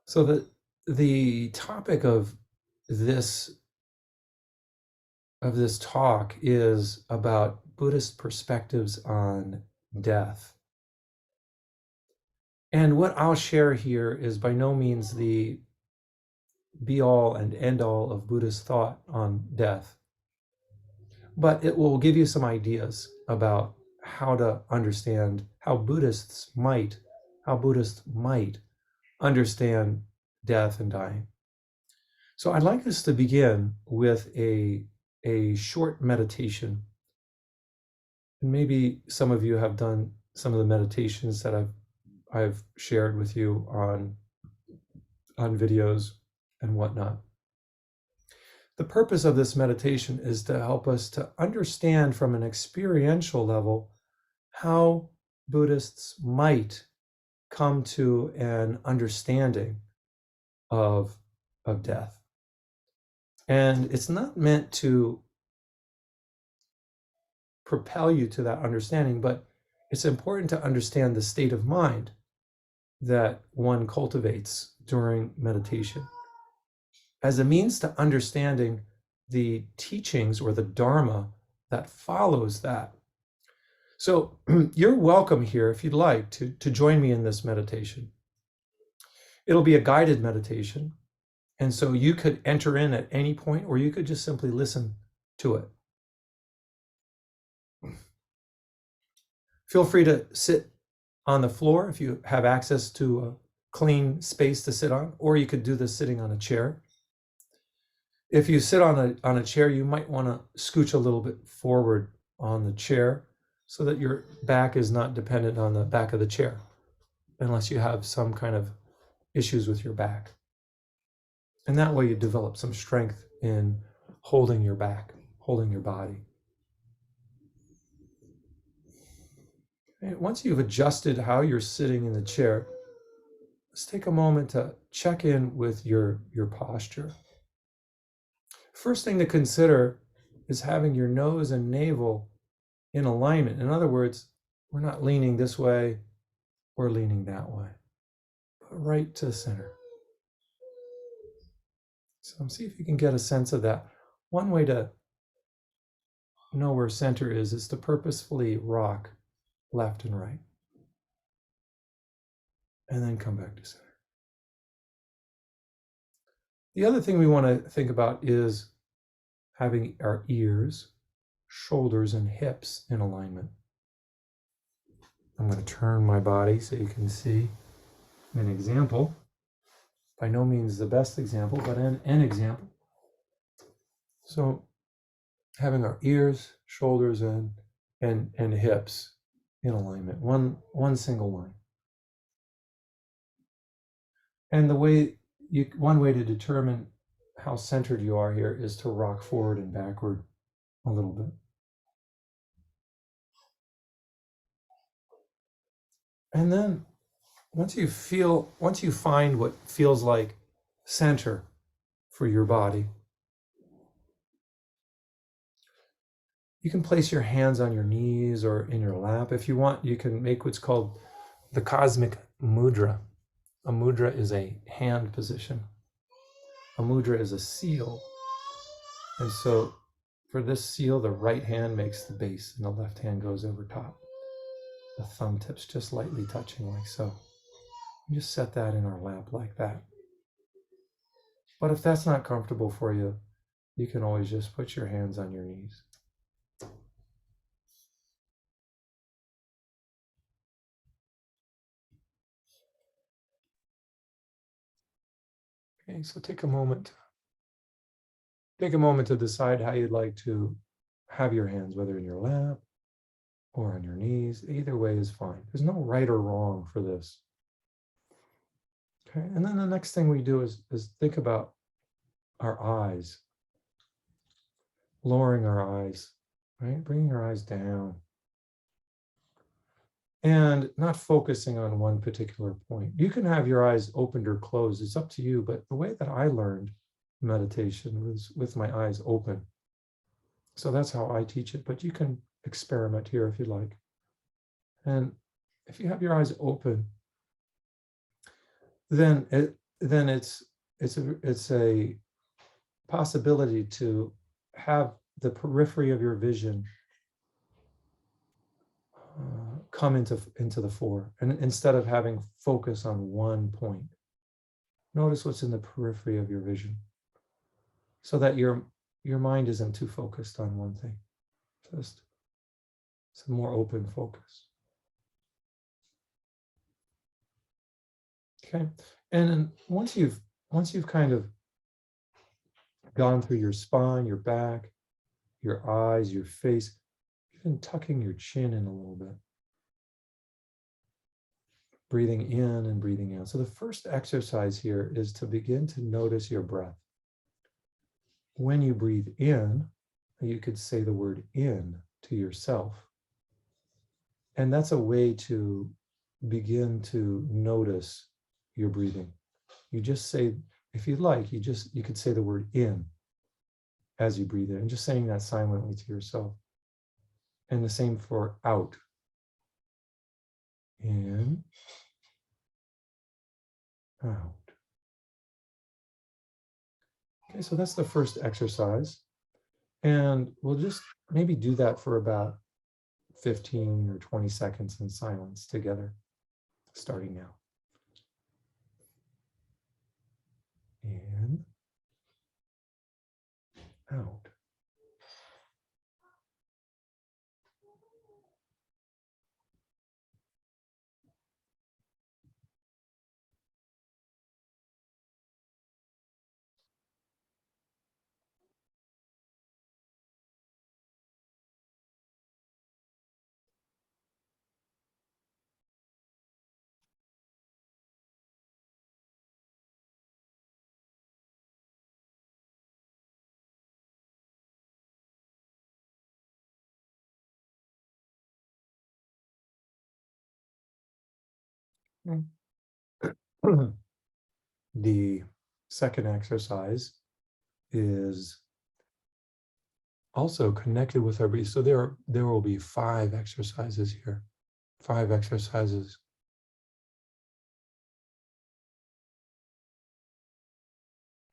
So the topic of this talk is about Buddhist perspectives on death. And what I'll share here is by no means the be-all and end-all of Buddhist thought on death, but it will give you some ideas about how to understand how Buddhists might understand death and dying. So I'd like us to begin with a short meditation. And maybe some of you have done some of the meditations that I've shared with you on videos and whatnot. The purpose of this meditation is to help us to understand from an experiential level how Buddhists might come to an understanding of death. And it's not meant to propel you to that understanding, but it's important to understand the state of mind that one cultivates during meditation as a means to understanding the teachings or the Dharma that follows that. So you're welcome here, if you'd like, to join me in this meditation. It'll be a guided meditation, and so you could enter in at any point, or you could just simply listen to it. Feel free to sit on the floor if you have access to a clean space to sit on, or you could do this sitting on a chair. If you sit on a chair, you might want to scooch a little bit forward on the chair so that your back is not dependent on the back of the chair, unless you have some kind of issues with your back. And that way you develop some strength in holding your back, holding your body. And once you've adjusted how you're sitting in the chair, let's take a moment to check in with your posture. First thing to consider is having your nose and navel in alignment. In other words, we're not leaning this way or leaning that way, but right to the center. So see if you can get a sense of that. One way to know where center is to purposefully rock left and right, and then come back to center. The other thing we want to think about is having our ears, shoulders, and hips in alignment. I'm going to turn my body so you can see an example. By no means the best example, but an example. So having our ears, shoulders, and hips in alignment, one single line. And one way to determine how centered you are here is to rock forward and backward a little bit. And then once you find what feels like center for your body, you can place your hands on your knees or in your lap. If you want, you can make what's called the cosmic mudra. A mudra is a hand position. A mudra is a seal. And so for this seal, the right hand makes the base and the left hand goes over top. The thumb tips just lightly touching like so. Just set that in our lap like that. But if that's not comfortable for you, you can always just put your hands on your knees. Okay, so take a moment to decide how you'd like to have your hands, whether in your lap or on your knees. Either way is fine. There's no right or wrong for this. Okay, and then the next thing we do is think about our eyes, lowering our eyes, right? Bringing our eyes down and not focusing on one particular point. You can have your eyes opened or closed. It's up to you. But the way that I learned meditation was with my eyes open. So that's how I teach it. But you can experiment here if you like. And if you have your eyes open, then then it's a possibility to have the periphery of your vision come into the fore, and instead of having focus on one point, notice what's in the periphery of your vision, so that your mind isn't too focused on one thing. Just some more open focus. Okay, and then once you've kind of gone through your spine, your back, your eyes, your face, even tucking your chin in a little bit, breathing in and breathing out. So the first exercise here is to begin to notice your breath. When you breathe in, you could say the word in to yourself. And that's a way to begin to notice your breathing. You just say, if you'd like, you could say the word in as you breathe in, and just saying that silently to yourself. And the same for out. In, out. Okay, so that's the first exercise. And we'll just maybe do that for about 15 or 20 seconds in silence together, starting now. In, out. The second exercise is also connected with our breathing. So there will be 5 exercises here. 5 exercises.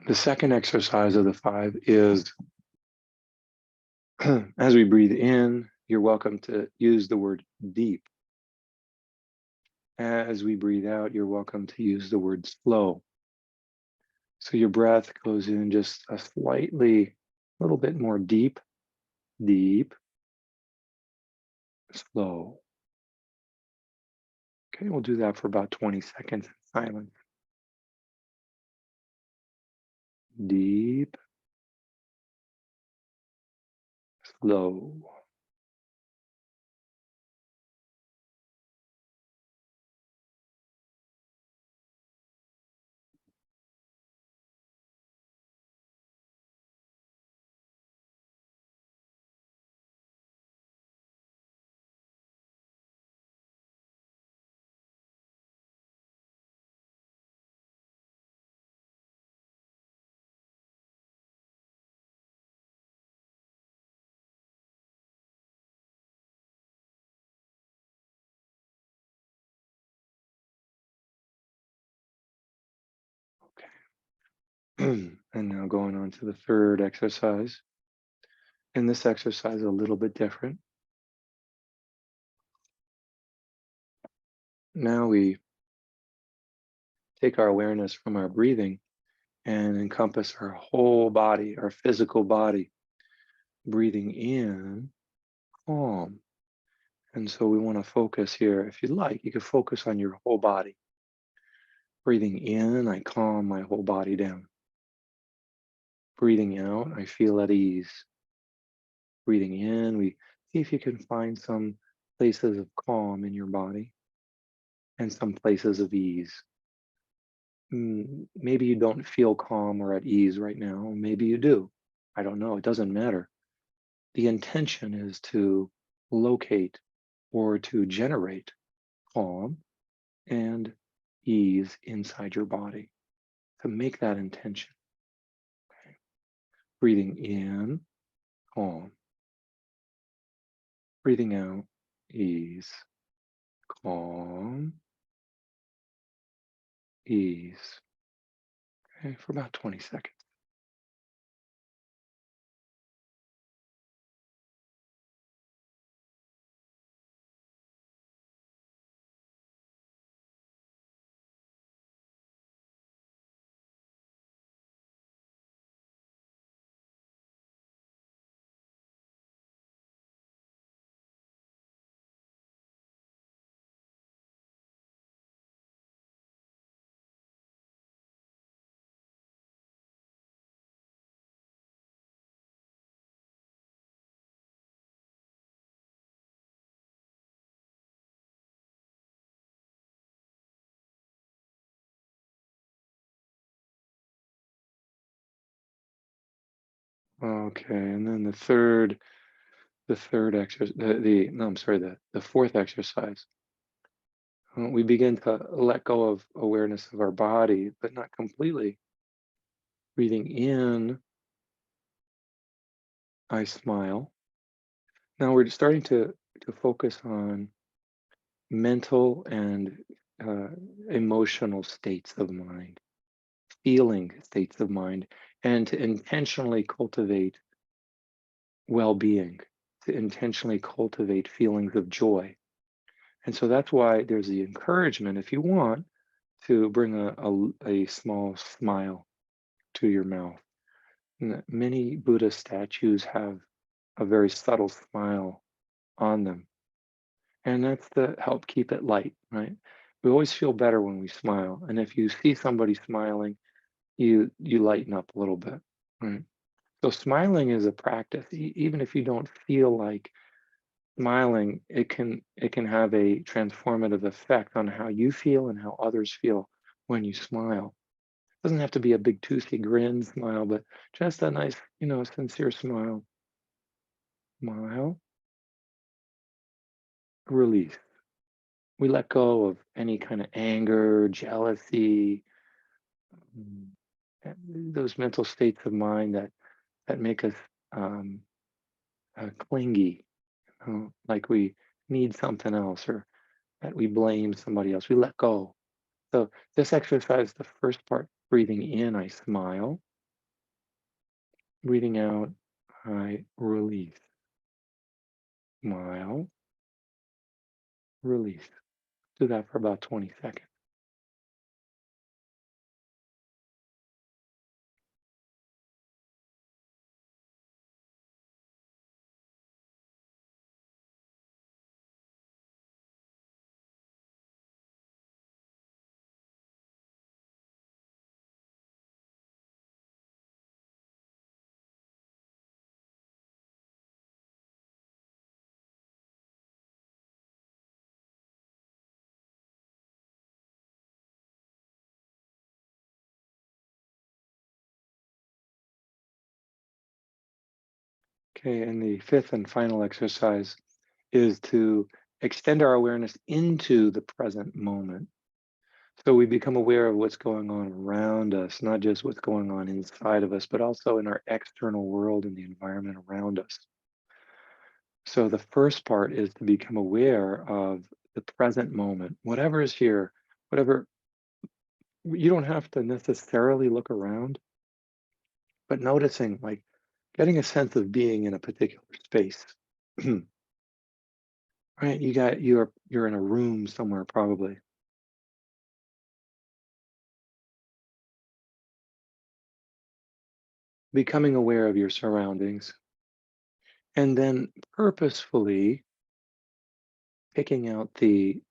The second exercise of the 5 is as we breathe in, you're welcome to use the word deep. As we breathe out, you're welcome to use the word slow. So your breath goes in just a little bit more deep, deep, slow. Okay, we'll do that for about 20 seconds in silence. Deep, slow. Okay. And now going on to the third exercise. And this exercise is a little bit different. Now we take our awareness from our breathing and encompass our whole body, our physical body. Breathing in, calm. And so we want to focus here. If you'd like, you can focus on your whole body. Breathing in, I calm my whole body down. Breathing out, I feel at ease. Breathing in, we see if you can find some places of calm in your body and some places of ease. Maybe you don't feel calm or at ease right now. Maybe you do. I don't know. It doesn't matter. The intention is to locate or to generate calm and ease inside your body, to make that intention. Okay. Breathing in, calm. Breathing out, ease, calm, ease. Okay, for about 20 seconds. Okay, and then the third exercise, no, I'm sorry, the fourth exercise. We begin to let go of awareness of our body, but not completely. Breathing in, I smile. Now we're starting to focus on mental and uh, emotional states of mind, feeling states of mind, and to intentionally cultivate well-being, to intentionally cultivate feelings of joy. And so that's why there's the encouragement, if you want, to bring a small smile to your mouth. Many Buddha statues have a very subtle smile on them, and that's to help keep it light, right? We always feel better when we smile, and if you see somebody smiling, you lighten up a little bit, right? So smiling is a practice. Even if you don't feel like smiling, it can have a transformative effect on how you feel and how others feel when you smile. It doesn't have to be a big toothy grin smile, but just a nice, sincere smile. Smile, release. We let go of any kind of anger, jealousy, mm, those mental states of mind that make us um, clingy, like we need something else or that we blame somebody else. We let go. So this exercise, the first part, breathing in, I smile. Breathing out, I release. Smile, release. Do that for about 20 seconds. Okay, and the fifth and final exercise is to extend our awareness into the present moment. So we become aware of what's going on around us, not just what's going on inside of us, but also in our external world and the environment around us. So the first part is to become aware of the present moment, whatever is here, whatever, you don't have to necessarily look around, but noticing, like getting a sense of being in a particular space. Right? You're in a room somewhere probably, becoming aware of your surroundings, and then purposefully picking out the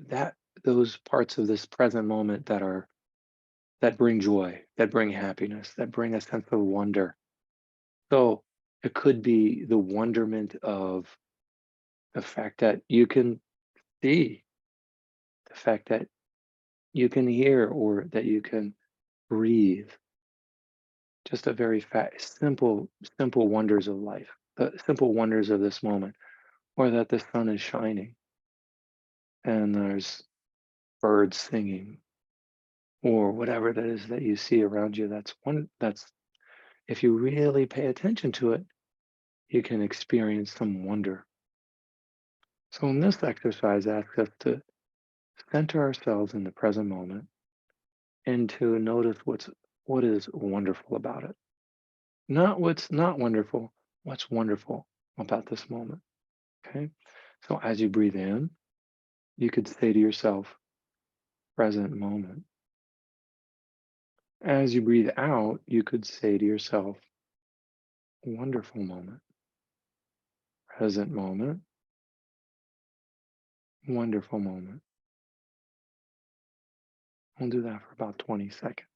that those parts of this present moment that bring joy, that bring happiness, that bring a sense of wonder. So it could be the wonderment of the fact that you can see, the fact that you can hear, or that you can breathe. Just a very simple wonders of life, the simple wonders of this moment, or that the sun is shining and there's birds singing, or whatever that is that you see around you. That's if you really pay attention to it, you can experience some wonder. So in this exercise asks us to center ourselves in the present moment and to notice what's what is wonderful about it. Not what's not wonderful, what's wonderful about this moment. Okay. So as you breathe in, you could say to yourself, present moment. As you breathe out, you could say to yourself, wonderful moment, present moment, wonderful moment. We'll do that for about 20 seconds.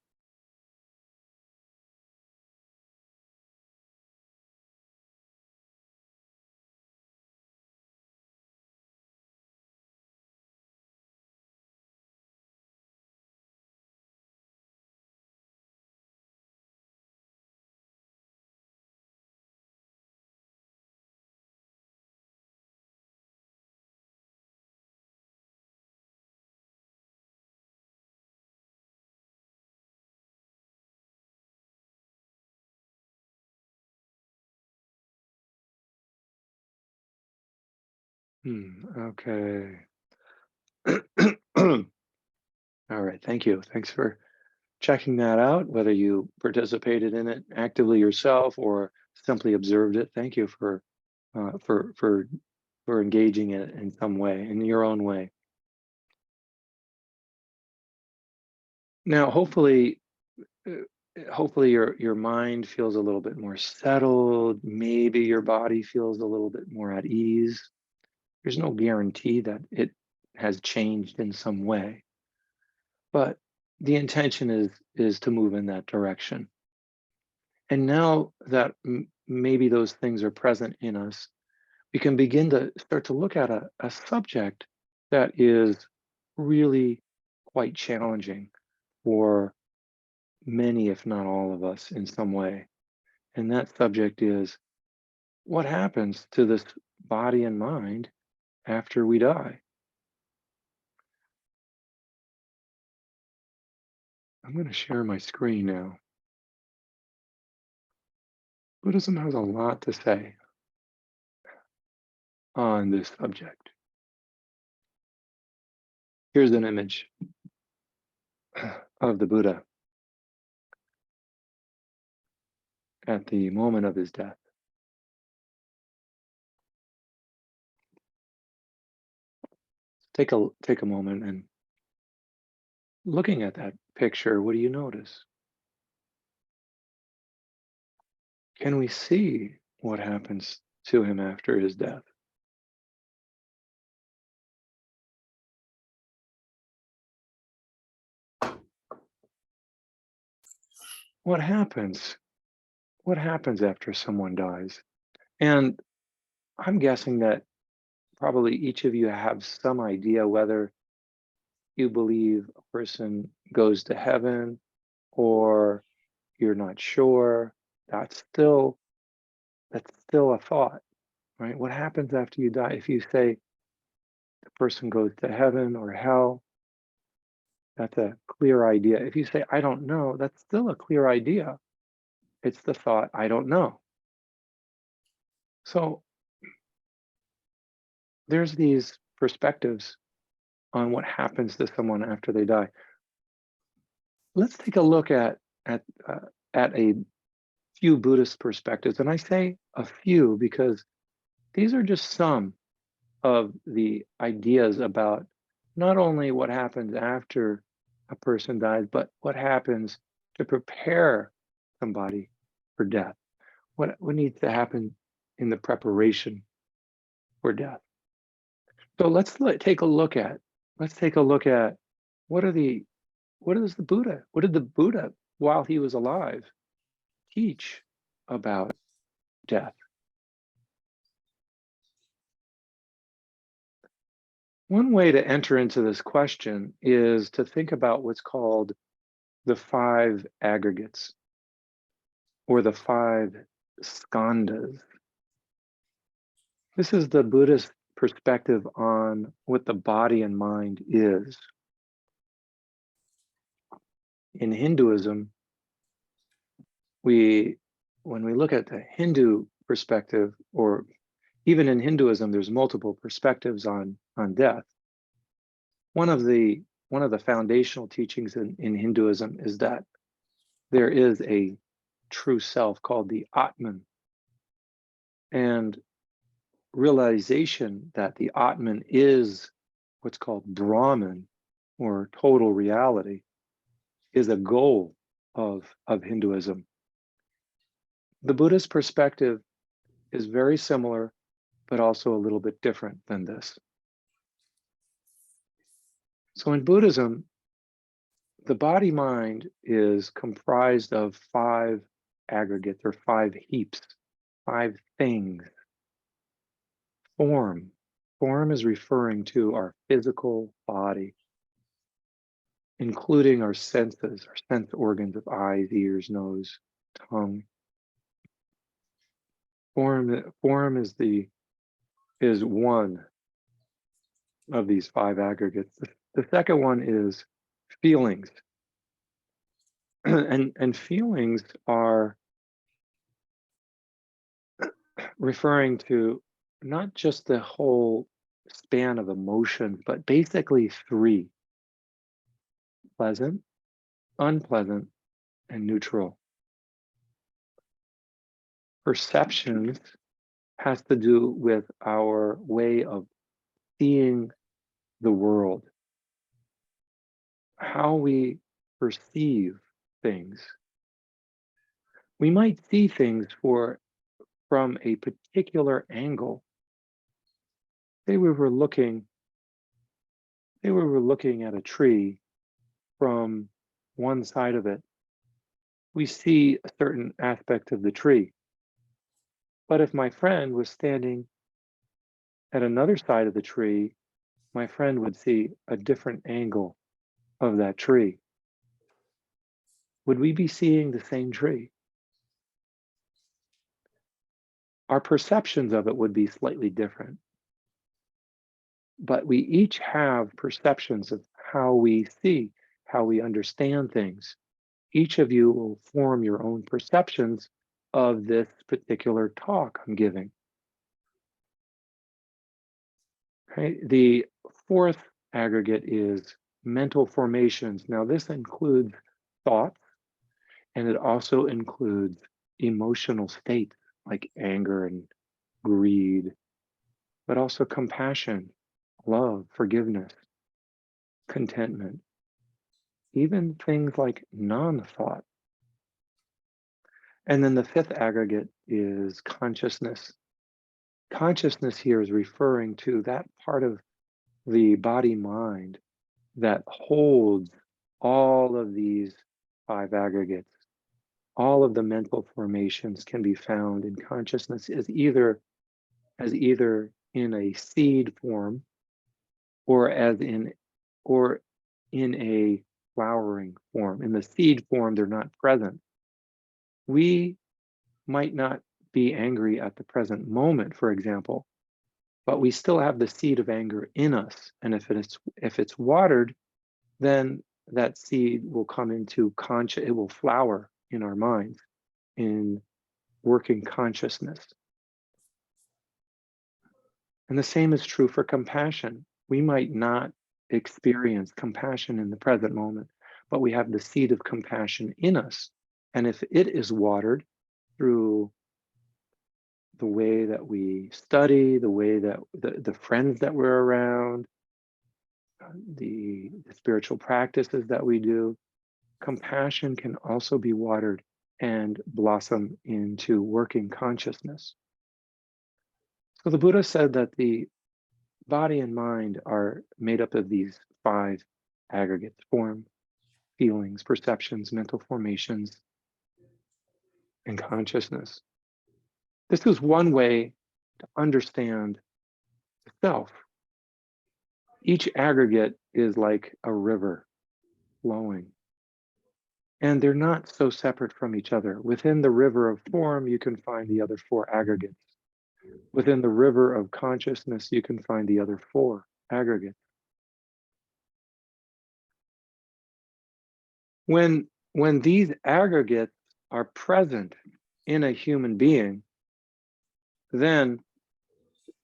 Okay. All right. Thank you. Thanks for checking that out, whether you participated in it actively yourself or simply observed it. Thank you uh, for for for engaging in it in some way, in your own way. Now, uh, hopefully your mind feels a little bit more settled. Maybe your body feels a little bit more at ease. There's no guarantee that it has changed in some way, but the intention is to move in that direction. And now that maybe those things are present in us, we can begin to start to look at a subject that is really quite challenging for many, if not all of us, in some way. And that subject is what happens to this body and mind after we die? I'm going to share my screen now. Buddhism has a lot to say on this subject. Here's an image of the Buddha at the moment of his death. Take a moment and looking at that picture, what do you notice? Can we see what happens to him after his death? What happens? What happens after someone dies? And I'm guessing that probably each of you have some idea whether you believe a person goes to heaven or you're not sure. That's still that's still a thought, right? What happens after you die? If you say the person goes to heaven or hell, that's a clear idea. If you say I don't know, that's still a clear idea. It's the thought I don't know. So there's these perspectives on what happens to someone after they die. Let's take a look at a few Buddhist perspectives, and I say a few because these are just some of the ideas about not only what happens after a person dies, but what happens to prepare somebody for death. What needs to happen in the preparation for death? So take a look at. Let's take a look at what are the what is the Buddha? What did the Buddha, while he was alive, teach about death? One way to enter into this question is to think about what's called the five aggregates or the five skandhas. This is the Buddhist perspective on what the body and mind is. In Hinduism, when we look at the Hindu perspective, or even in Hinduism, there's multiple perspectives on death. One of the foundational teachings in Hinduism is that there is a true self called the Atman, and realization that the Atman is what's called Brahman, or total reality, is a goal of Hinduism. The Buddhist perspective is very similar, but also a little bit different than this. So in Buddhism, the body mind is comprised of 5 aggregates, or 5 heaps, 5 things. Form. Form is referring to our physical body, including our senses, our sense organs of eyes, ears, nose, tongue. Form is one of these 5 aggregates. The second one is feelings. and feelings are referring to not just the whole span of emotions, but basically 3: pleasant, unpleasant, and neutral. Perceptions has to do with our way of seeing the world, how we perceive things. We might see things from a particular angle. Say we were looking at a tree from one side of it. We see a certain aspect of the tree. But if my friend was standing at another side of the tree, my friend would see a different angle of that tree. Would we be seeing the same tree? Our perceptions of it would be slightly different. But we each have perceptions of how we see, how we understand things. Each of you will form your own perceptions of this particular talk I'm giving. Okay? The 4th aggregate is mental formations. Now, this includes thoughts, and it also includes emotional states like anger and greed, but also compassion, love, forgiveness, contentment, even things like non-thought. And then the 5th aggregate is consciousness. Consciousness here is referring to that part of the body mind that holds all of these 5 aggregates. All of the mental formations can be found in consciousness as either in a seed form or in a flowering form. In the seed form, they're not present. We might not be angry at the present moment, for example, but we still have the seed of anger in us. And if it's watered, then that seed will come into it will flower in our minds in working consciousness. And the same is true for compassion. We might not experience compassion in the present moment, but we have the seed of compassion in us. And if it is watered through the way that we study, the way that the friends that we're around, the spiritual practices that we do, compassion can also be watered and blossom into working consciousness. So the Buddha said that the body and mind are made up of these 5 aggregates: form, feelings, perceptions, mental formations, and consciousness. This is one way to understand the self. Each aggregate is like a river flowing, and they're not so separate from each other. Within the river of form, you can find the other 4 aggregates. Within the river of consciousness, you can find the other 4 aggregates. When these aggregates are present in a human being, then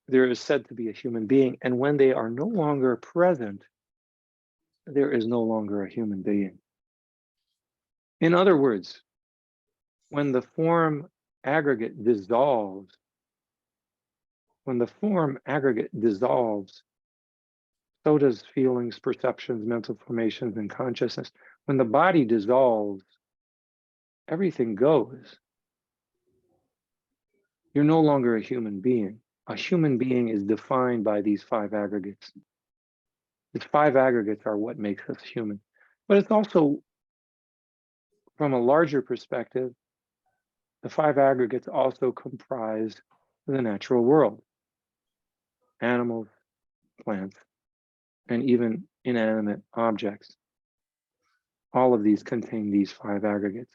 there is said to be a human being. And when they are no longer present, there is no longer a human being. In other words, when the form aggregate dissolves, so does feelings, perceptions, mental formations, and consciousness. When the body dissolves, everything goes. You're no longer a human being. A human being is defined by these 5 aggregates. These 5 aggregates are what makes us human. But it's also, from a larger perspective, the 5 aggregates also comprise the natural world. Animals, plants, and even inanimate objects. All of these contain these 5 aggregates.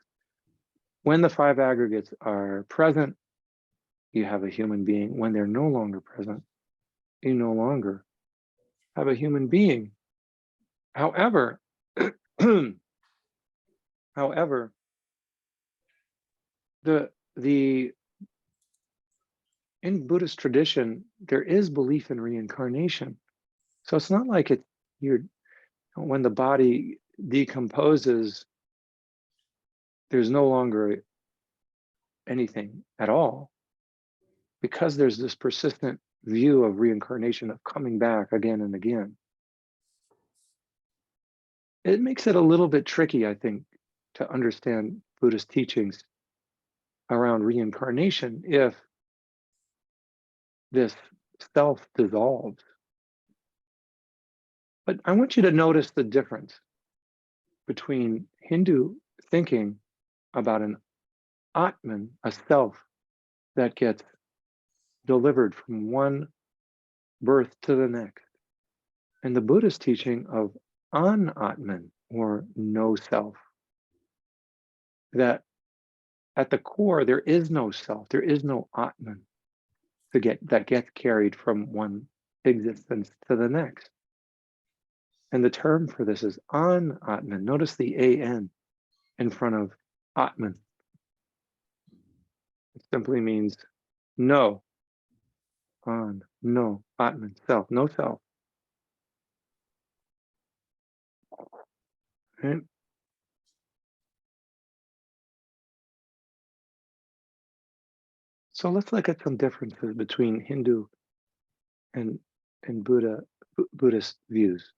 When the 5 aggregates are present, you have a human being. When they're no longer present, you no longer have a human being. However, however, in Buddhist tradition, there is belief in reincarnation. So it's not like when the body decomposes, there's no longer anything at all, because there's this persistent view of reincarnation, of coming back again and again. It makes it a little bit tricky, I think, to understand Buddhist teachings around reincarnation if this self dissolves. But I want you to notice the difference between Hindu thinking about an Atman, a self that gets delivered from one birth to the next, and the Buddhist teaching of An-Atman, or no self. That at the core, there is no self, there is no Atman that gets carried from one existence to the next. And the term for this is An-Atman. Notice the A-N in front of Atman. It simply means no. An, no, Atman, self, no self. Right? So let's look at some differences between Hindu and Buddhist views.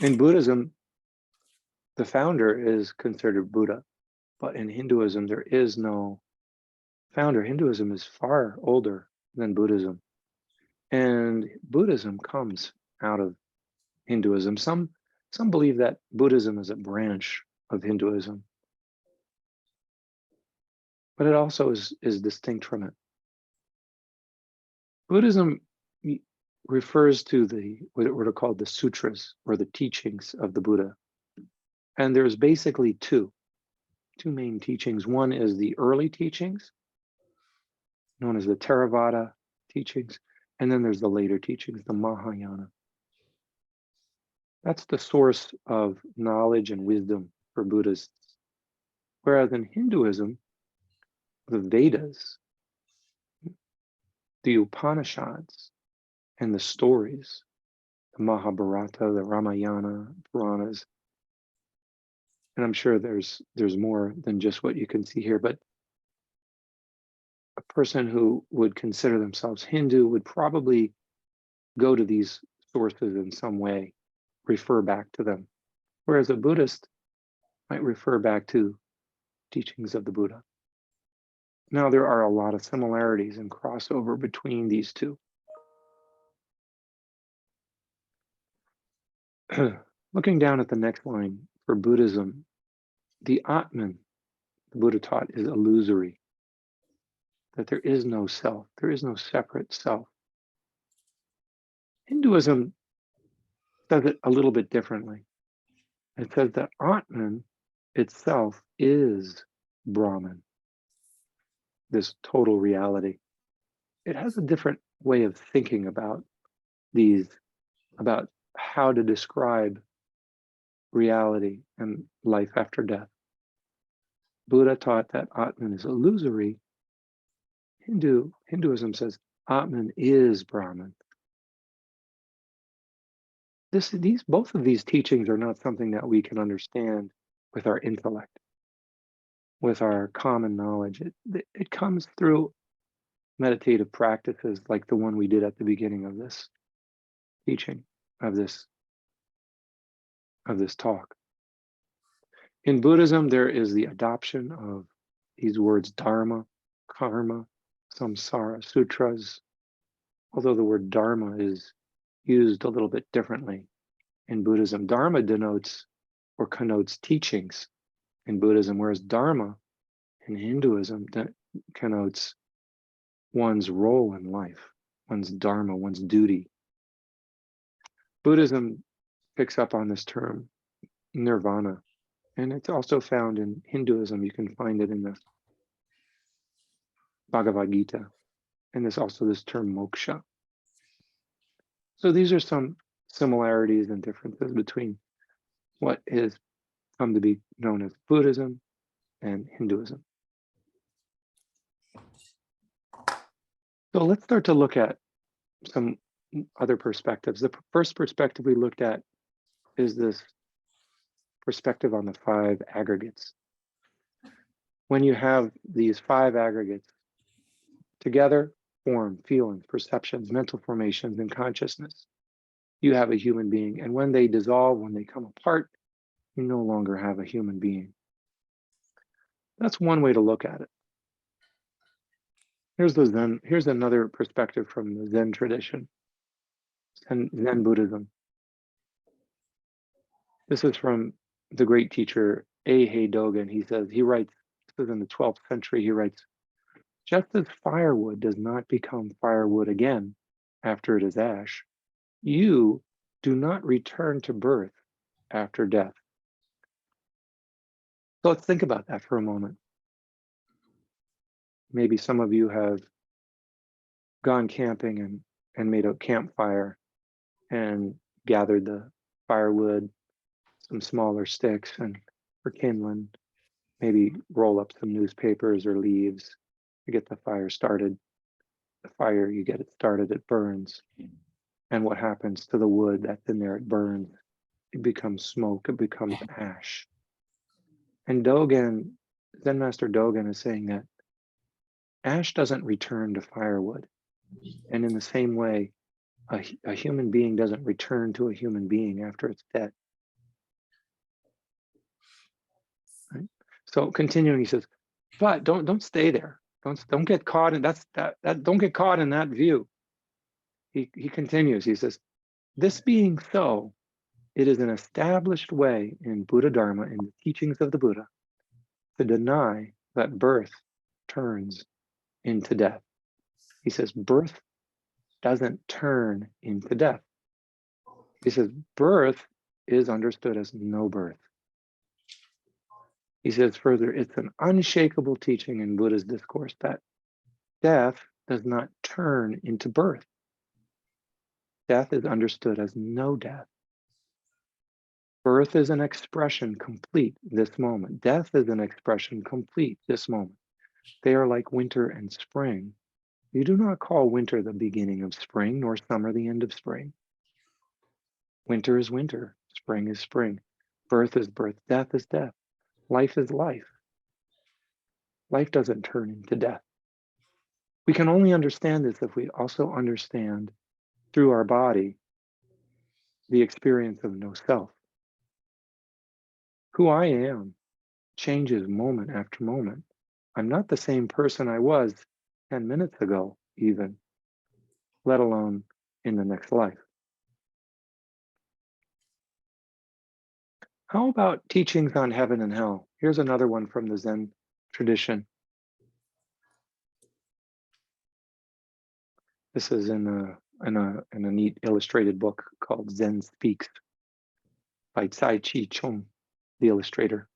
In Buddhism, the founder is considered Buddha, but in Hinduism, there is no founder. Hinduism is far older than Buddhism. And Buddhism comes out of Hinduism. Some believe that Buddhism is a branch of Hinduism, but it also is distinct from it. Buddhism refers to what are called the sutras, or the teachings of the Buddha. And there's basically two main teachings. One is the early teachings, known as the Theravada teachings, and then there's the later teachings, the Mahayana. That's the source of knowledge and wisdom for Buddhists. Whereas in Hinduism, the Vedas, the Upanishads, and the stories, the Mahabharata, the Ramayana, Puranas, and I'm sure there's more than just what you can see here, but a person who would consider themselves Hindu would probably go to these sources in some way, refer back to them. Whereas a Buddhist might refer back to teachings of the Buddha. Now, there are a lot of similarities and crossover between these two. Looking down at the next line, for Buddhism, the Atman, the Buddha taught, is illusory. That there is no self, there is no separate self. Hinduism says it a little bit differently. It says that Atman itself is Brahman, this total reality. It has a different way of thinking about about how to describe reality and life after death. Buddha taught that Atman is illusory. Hinduism says Atman is Brahman. both of these teachings are not something that we can understand with our intellect, with our common knowledge. It comes through meditative practices like the one we did at the beginning of this teaching, of this talk. In Buddhism, there is the adoption of these words dharma, karma, samsara, sutras, although the word dharma is used a little bit differently in Buddhism. Dharma denotes or connotes teachings in Buddhism, whereas dharma in Hinduism connotes one's role in life, one's dharma, one's duty. Buddhism picks up on this term, nirvana, and it's also found in Hinduism. You can find it in the Bhagavad Gita, and there's also this term moksha. So these are some similarities and differences between what is come to be known as Buddhism and Hinduism. So let's start to look at some other perspectives. The first perspective we looked at is this perspective on the 5 aggregates. When you have these 5 aggregates together, form, feelings, perceptions, mental formations, and consciousness, you have a human being. And when they dissolve, when they come apart, you no longer have a human being. That's one way to look at it. Here's another perspective from the Zen tradition, Zen Buddhism. This is from the great teacher Eihei Dogen. He writes, this is in the 12th century, he writes, just as firewood does not become firewood again after it is ash, you do not return to birth after death. So let's think about that for a moment. Maybe some of you have gone camping and made a campfire and gathered the firewood, some smaller sticks and for kindling, maybe roll up some newspapers or leaves to get the fire started. The fire, you get it started, it burns. And what happens to the wood that's in there? It burns. It becomes smoke, it becomes ash. And Dogen, Zen Master Dogen is saying that ash doesn't return to firewood. And in the same way, a human being doesn't return to a human being after it's dead. Right? So continuing, he says, but don't stay there. Don't get caught in don't get caught in that view. He continues, he says, this being so, it is an established way in Buddha Dharma, in the teachings of the Buddha, to deny that birth turns into death. He says, birth doesn't turn into death. He says, birth is understood as no birth. He says further, it's an unshakable teaching in Buddha's discourse that death does not turn into birth. Death is understood as no death. Birth is an expression complete this moment. Death is an expression complete this moment. They are like winter and spring. You do not call winter the beginning of spring, nor summer the end of spring. Winter is winter. Spring is spring. Birth is birth. Death is death. Life is life. Life doesn't turn into death. We can only understand this if we also understand through our body the experience of no self. Who I am changes moment after moment. I'm not the same person I was 10 minutes ago, even, let alone in the next life. How about teachings on heaven and hell? Here's another one from the Zen tradition. This is in a neat illustrated book called Zen Speaks by Tsai Chi Chung, the illustrator.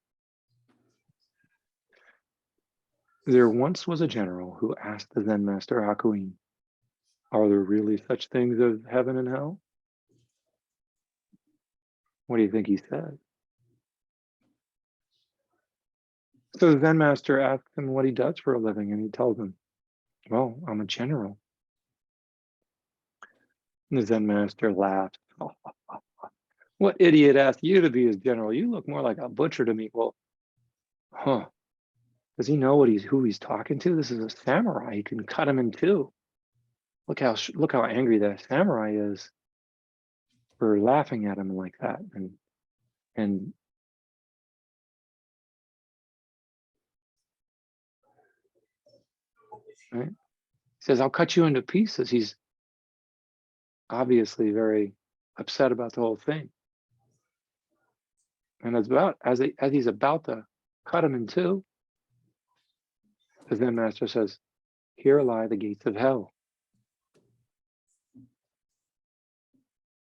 There once was a general who asked the Zen master Hakuin, are there really such things as heaven and hell? What do you think he said? So the Zen master asks him what he does for a living, and he tells him, well, I'm a general. And the Zen master laughs. What idiot asked you to be his general? You look more like a butcher to me. Well, huh. Does he know who he's talking to? This is a samurai. He can cut him in two. Look how angry that samurai is for laughing at him like that. And right? He says, "I'll cut you into pieces." He's obviously very upset about the whole thing. And as he's about to cut him in two, the Zen master says, "Here lie the gates of hell."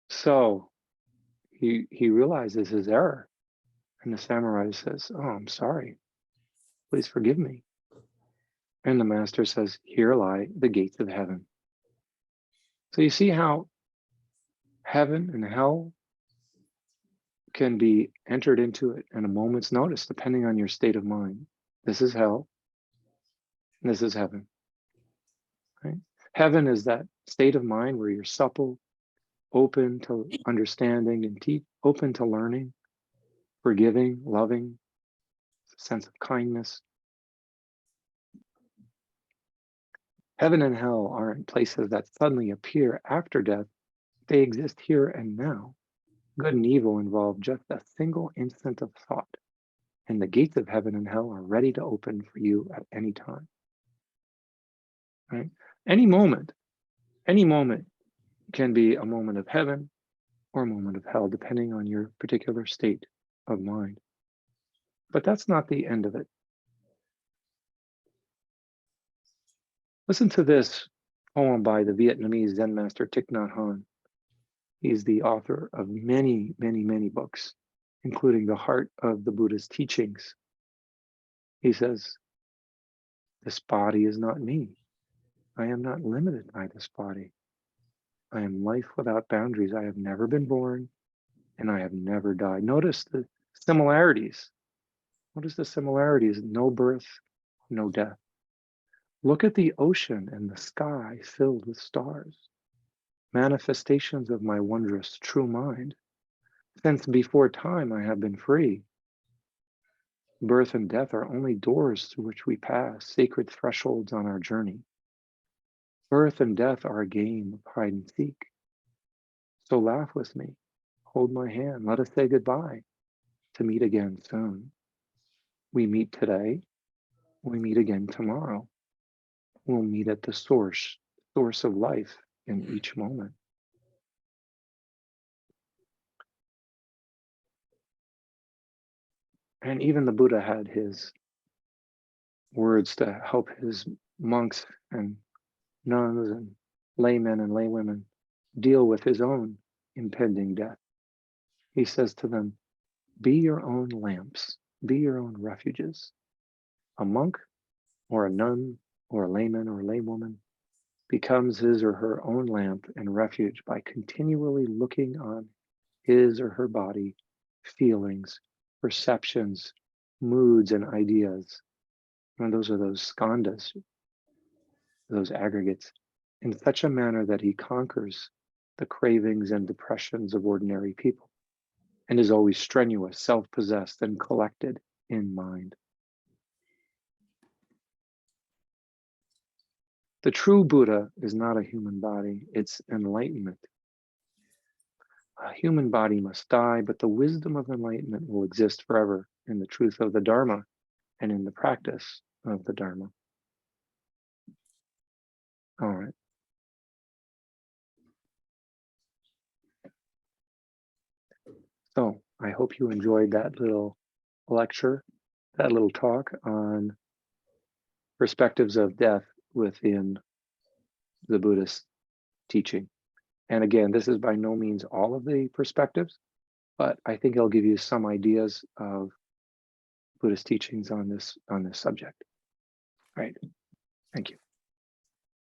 So he realizes his error, and the samurai says, "Oh, I'm sorry. Please forgive me." And the master says, "Here lie the gates of heaven." So you see how heaven and hell can be entered into it in a moment's notice, depending on your state of mind. This is hell. This is heaven. Right? Heaven is that state of mind where you're supple, open to understanding and open to learning, forgiving, loving, sense of kindness. Heaven and hell aren't places that suddenly appear after death. They exist here and now. Good and evil involve just a single instant of thought, and the gates of heaven and hell are ready to open for you at any time. Right? Any moment can be a moment of heaven or a moment of hell, depending on your particular state of mind. But that's not the end of it. Listen to this poem by the Vietnamese Zen master Thich Nhat Hanh. He's the author of many, many, many books, including The Heart of the Buddhist Teachings. He says, "This body is not me. I am not limited by this body. I am life without boundaries. I have never been born and I have never died." Notice the similarities. Notice the similarities. No birth, no death. Look at the ocean and the sky filled with stars, manifestations of my wondrous true mind. Since before time I have been free. Birth and death are only doors through which we pass, sacred thresholds on our journey. Birth and death are a game of hide and seek. So laugh with me, hold my hand, let us say goodbye, to meet again soon. We meet today, we meet again tomorrow. We'll meet at the source of life in each moment. And even the Buddha had his words to help his monks and nuns and laymen and laywomen deal with his own impending death. He says to them, "Be your own lamps, be your own refuges." A monk or a nun or a layman or a laywoman becomes his or her own lamp and refuge by continually looking on his or her body, feelings, perceptions, moods, and ideas. And those are those skandhas, those aggregates, in such a manner that he conquers the cravings and depressions of ordinary people and is always strenuous, self-possessed, and collected in mind. The true Buddha is not a human body, it's enlightenment. A human body must die, but the wisdom of enlightenment will exist forever in the truth of the Dharma and in the practice of the Dharma. All right. So I hope you enjoyed that little lecture, that little talk on perspectives of death within the Buddhist teaching. And again, this is by no means all of the perspectives, but I think it'll give you some ideas of Buddhist teachings on this subject. All right. Thank you.